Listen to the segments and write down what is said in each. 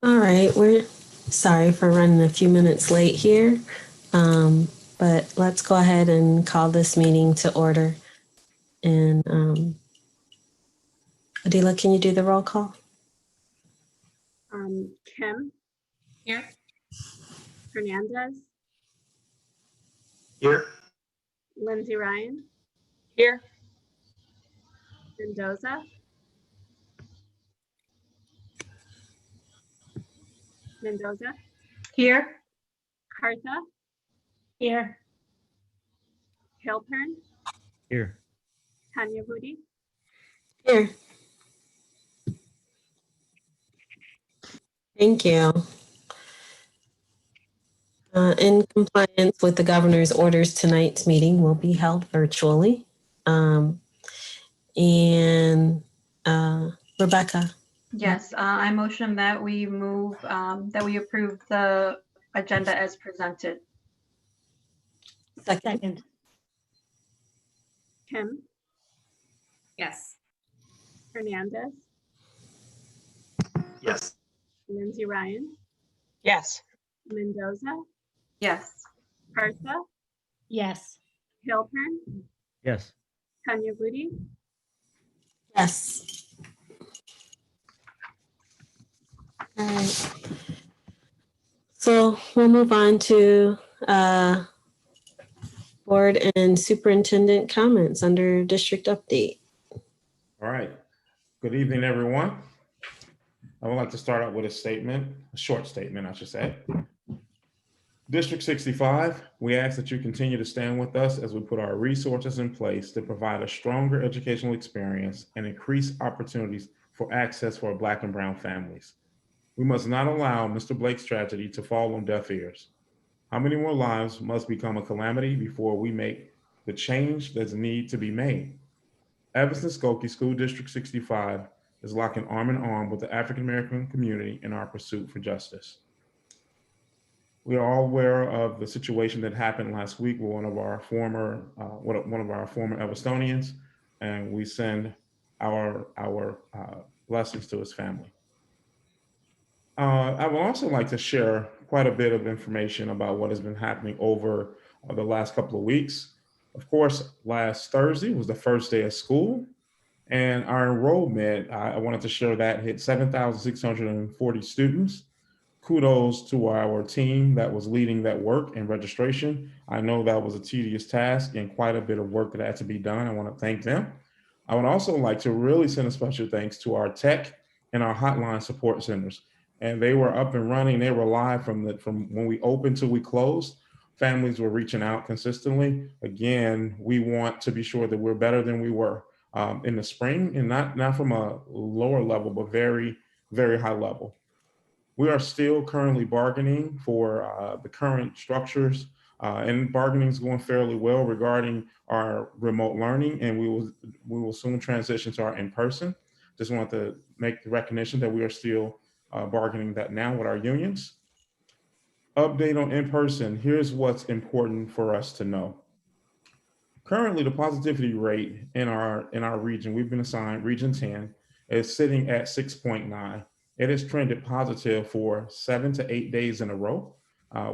All right, we're sorry for running a few minutes late here, but let's go ahead and call this meeting to order. And Adila, can you do the roll call? Kim Here. Hernandez, Here. Lindsay Ryan, Here. Mendoza, Here. Cartha, Here. Halpern, Here. Tanya Budi, Here. Thank you. In compliance with the governor's orders, tonight's meeting will be held virtually. And Rebecca. Yes, I motion that we move, that we approve the agenda as presented. Second. Kim Yes. Hernandez, Yes. Lindsay Ryan, Yes. Mendoza, Yes. Cartha, Yes. Halpern, Yes. Tanya Budi, Yes. All right. So we'll move on to board and superintendent comments under district update. All right. Good evening, everyone. I would like to start out with a statement, a short statement, I should say. District 65, we ask that you continue to stand with us as we put our resources in place to provide a stronger educational experience and increase opportunities for access for Black and Brown families. We must not allow Mr. Blake's tragedy to fall on deaf ears. How many more lives must become a calamity before we make the change that's need to be made? Evanston Skokie School District 65 is locking arm in arm with the African American community in our pursuit for justice. We are all aware of the situation that happened last week with one of our former Everstonians, and we send our blessings to his family. I would also like to share quite a bit of information about what has been happening over the last couple of weeks. Of course, last Thursday was the first day of school, and our enrollment, I wanted to share that, hit 7,640 students. Kudos to our team that was leading that work and registration. I know that was a tedious task and quite a bit of work that had to be done. I want to thank them. I would also like to really send a special thanks to our tech and our hotline support centers. And they were up and running. They were live from when we opened till we closed. Families were reaching out consistently. Again, we want to be sure that we're better than we were in the spring, and not from a lower level, but very, very high level. We are still currently bargaining for the current structures, and bargaining is going fairly well regarding our remote learning, and we will soon transition to our in-person. Just want to make the recognition that we are still bargaining that now with our unions. Update on in-person. Here's what's important for us to know. Currently, the positivity rate in our region, we've been assigned Region 10, is sitting at 6.9. It has trended positive for 7 to 8 days in a row,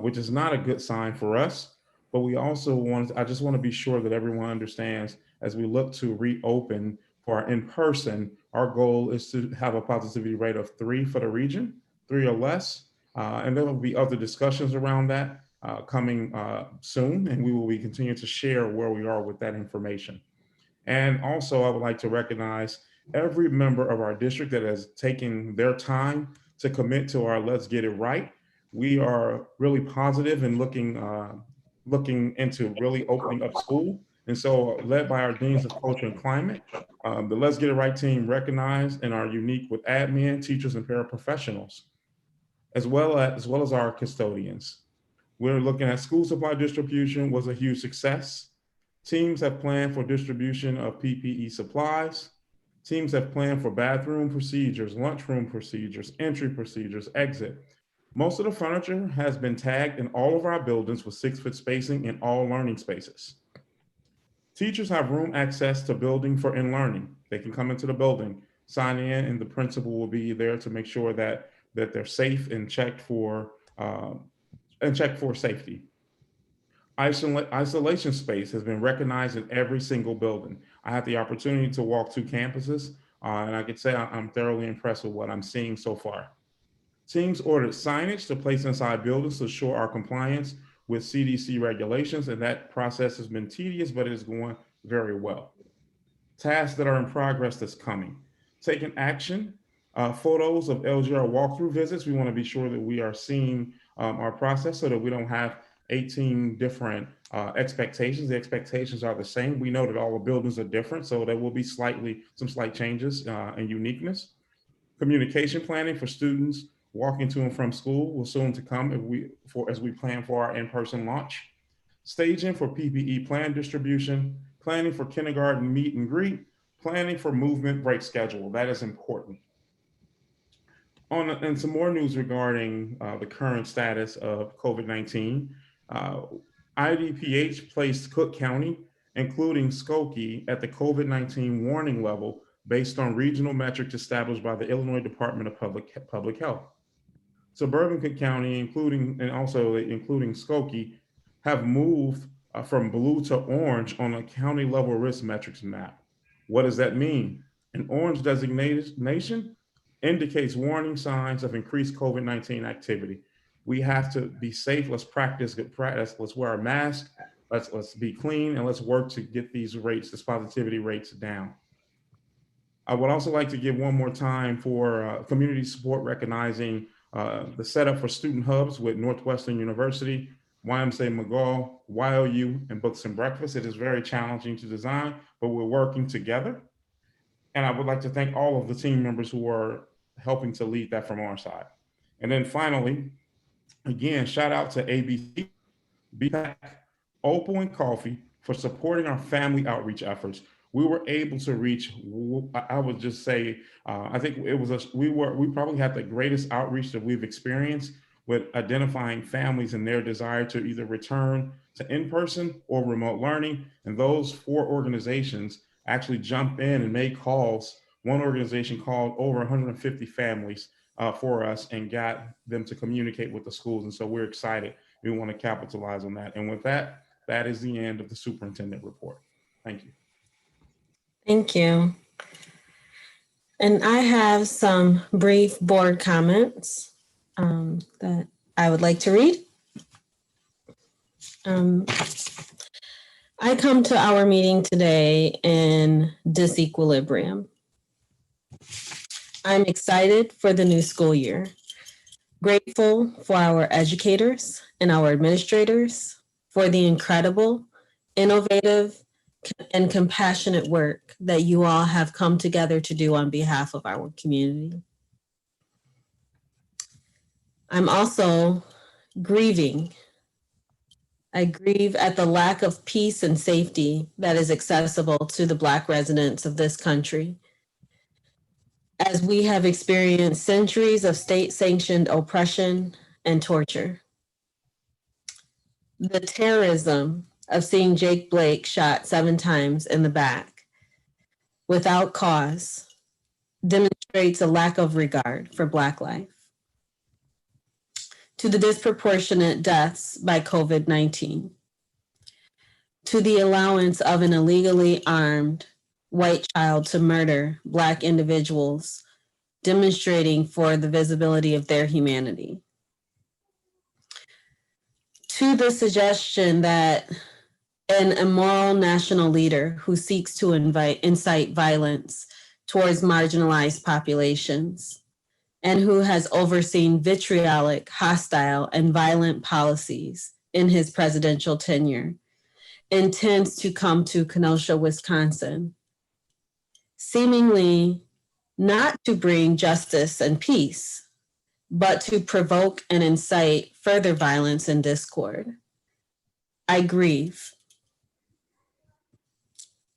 which is not a good sign for us. But I just want to be sure that everyone understands as we look to reopen for our in-person, our goal is to have a positivity rate of 3 for the region, 3 or less. And there will be other discussions around that coming soon, and we will be continuing to share where we are with that information. And also, I would like to recognize every member of our district that has taken their time to commit to our Let's Get It Right. We are really positive and looking into really opening up school. And so, led by our deans of culture and climate, the Let's Get It Right team recognized and are unique with admin, teachers, and paraprofessionals, as well as our custodians. We're looking at school supply distribution was a huge success. Teams have planned for distribution of PPE supplies. Teams have planned for bathroom procedures, lunchroom procedures, entry procedures, exit. Most of the furniture has been tagged in all of our buildings with 6-foot spacing in all learning spaces. Teachers have room access to building for in-learning. They can come into the building, sign in, and the principal will be there to make sure that that they're safe and checked for safety. Isolation space has been recognized in every single building. I had the opportunity to walk 2 campuses, and I could say I'm thoroughly impressed with what I'm seeing so far. Teams ordered signage to place inside buildings to ensure our compliance with CDC regulations, and that process has been tedious, but it is going very well. Tasks that are in progress that's coming. Taking action, photos of LGR walkthrough visits. We want to be sure that we are seeing our process so that we don't have 18 different expectations. The expectations are the same. We know that all the buildings are different, so there will be some slight changes and uniqueness. Communication planning for students walking to and from school will soon to come as we plan for our in-person launch. Staging for PPE plan distribution, planning for kindergarten meet and greet, planning for movement break schedule. That is important. And some more news regarding the current status of COVID-19. IDPH placed Cook County, including Skokie, at the COVID-19 warning level based on regional metrics established by the Illinois Department of Public Health. Suburban Cook County, including Skokie, have moved from blue to orange on a county level risk metrics map. What does that mean? An orange designation indicates warning signs of increased COVID-19 activity. We have to be safe. Let's practice good practice. Let's wear a mask. Let's be clean, and let's work to get these positivity rates down. I would also like to give one more time for community support, recognizing the setup for student hubs with Northwestern University, YMCA McGaw, YOU, and Books and Breakfast. It is very challenging to design, but we're working together. And I would like to thank all of the team members who are helping to lead that from our side. And then finally, again, shout out to ABC, BPAC, Opal, and Coffee for supporting our family outreach efforts. We were able to reach, I would just say, I think it was, we probably had the greatest outreach that we've experienced with identifying families and their desire to either return to in-person or remote learning. And those 4 organizations actually jumped in and made calls. One organization called over 150 families for us and got them to communicate with the schools. And so we're excited. We want to capitalize on that. And with that, that is the end of the superintendent report. Thank you. Thank you. And I have some brief board comments that I would like to read. I come to our meeting today in disequilibrium. I'm excited for the new school year, grateful for our educators and our administrators for the incredible, innovative, and compassionate work that you all have come together to do on behalf of our community. I'm also grieving. I grieve at the lack of peace and safety that is accessible to the Black residents of this country, as we have experienced centuries of state-sanctioned oppression and torture. The terrorism of seeing Jake Blake shot 7 times in the back without cause demonstrates a lack of regard for Black life. To the disproportionate deaths by COVID-19, to the allowance of an illegally armed white child to murder Black individuals, demonstrating for the visibility of their humanity. To the suggestion that an immoral national leader who seeks to incite violence towards marginalized populations and who has overseen vitriolic, hostile, and violent policies in his presidential tenure, intends to come to Kenosha, Wisconsin, seemingly not to bring justice and peace, but to provoke and incite further violence and discord. I grieve.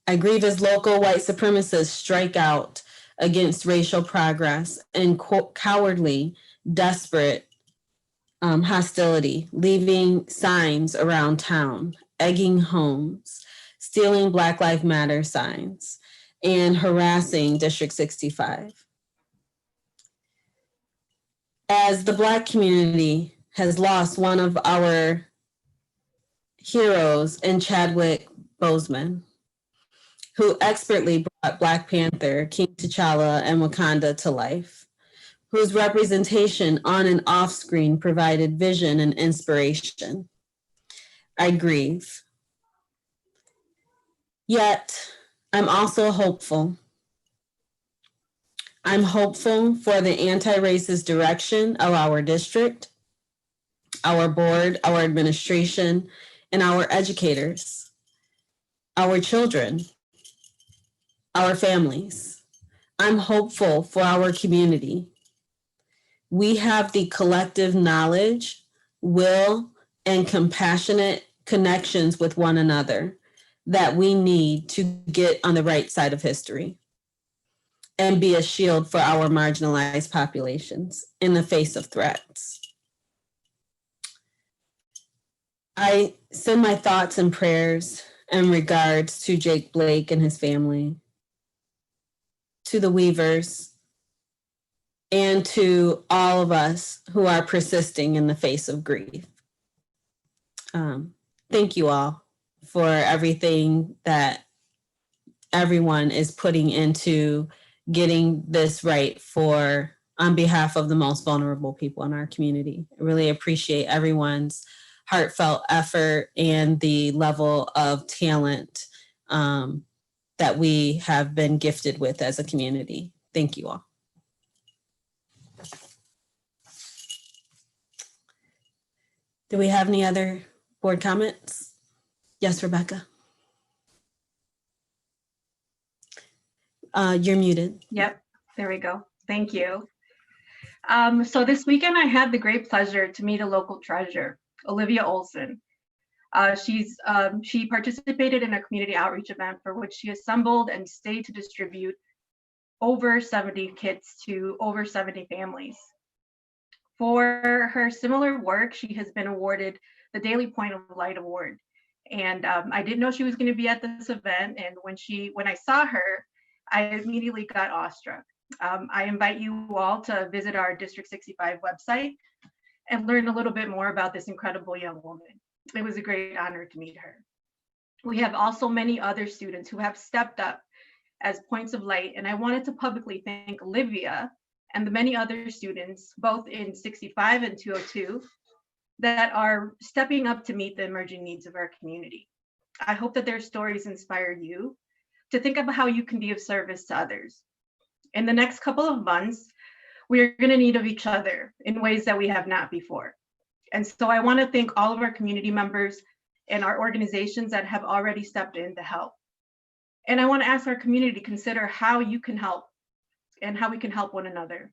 I grieve as local white supremacists strike out against racial progress and cowardly, desperate hostility, leaving signs around town, egging homes, stealing Black Lives Matter signs, and harassing District 65. As the Black community has lost one of our heroes in Chadwick Boseman, who expertly brought Black Panther, King T'Challa, and Wakanda to life, whose representation on and off screen provided vision and inspiration. I grieve. Yet, I'm also hopeful. I'm hopeful for the anti-racist direction of our district, our board, our administration, and our educators, our children, our families. I'm hopeful for our community. We have the collective knowledge, will, and compassionate connections with one another that we need to get on the right side of history and be a shield for our marginalized populations in the face of threats. I send my thoughts and prayers and regards to Jake Blake and his family, to the Weavers, and to all of us who are persisting in the face of grief. Thank you all for everything that everyone is putting into getting this right on behalf of the most vulnerable people in our community. I really appreciate everyone's heartfelt effort and the level of talent that we have been gifted with as a community. Thank you all. Do we have any other board comments? Yes, Rebecca. You're muted. Yep, there we go. Thank you. So this weekend I had the great pleasure to meet a local treasure, Olivia Olson. She participated in a community outreach event for which she assembled and stayed to distribute over 70 kits to over 70 families. For her similar work, she has been awarded the Daily Point of Light Award. And I didn't know she was going to be at this event. And when I saw her, I immediately got awestruck. I invite you all to visit our District 65 website and learn a little bit more about this incredible young woman. It was a great honor to meet her. We have also many other students who have stepped up as points of light, and I wanted to publicly thank Olivia and the many other students, both in 65 and 202, that are stepping up to meet the emerging needs of our community. I hope that their stories inspire you to think about how you can be of service to others. In the next couple of months, we are going to need of each other in ways that we have not before. And so I want to thank all of our community members and our organizations that have already stepped in to help. And I want to ask our community to consider how you can help and how we can help one another.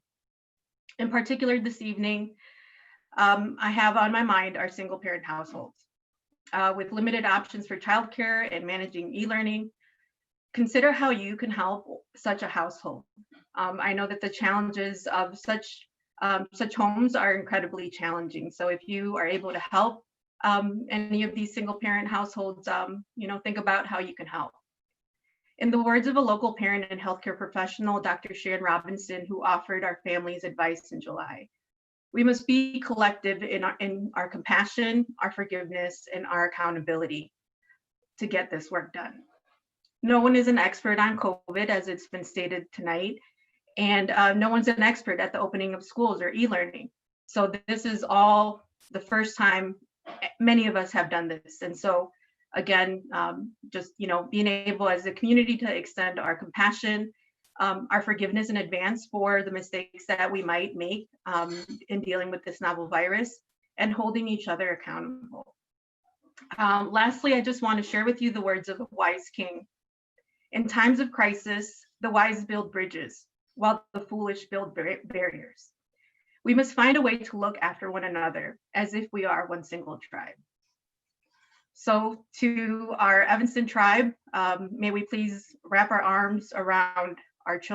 In particular, this evening, I have on my mind our single parent households. With limited options for childcare and managing e-learning, consider how you can help such a household. I know that the challenges of such homes are incredibly challenging. So if you are able to help any of these single parent households, think about how you can help. In the words of a local parent and healthcare professional, Dr. Sharon Robinson, who offered our families advice in July, we must be collective in our compassion, our forgiveness, and our accountability to get this work done. No one is an expert on COVID, as it's been stated tonight, and no one's an expert at the opening of schools or e-learning. So this is all the first time many of us have done this. And so again, just being able as a community to extend our compassion, our forgiveness in advance for the mistakes that we might make in dealing with this novel virus, and holding each other accountable. Lastly, I just want to share with you the words of a wise king. In times of crisis, the wise build bridges, while the foolish build barriers. We must find a way to look after one another as if we are one single tribe. So to our Evanston tribe, may we please wrap our arms around our children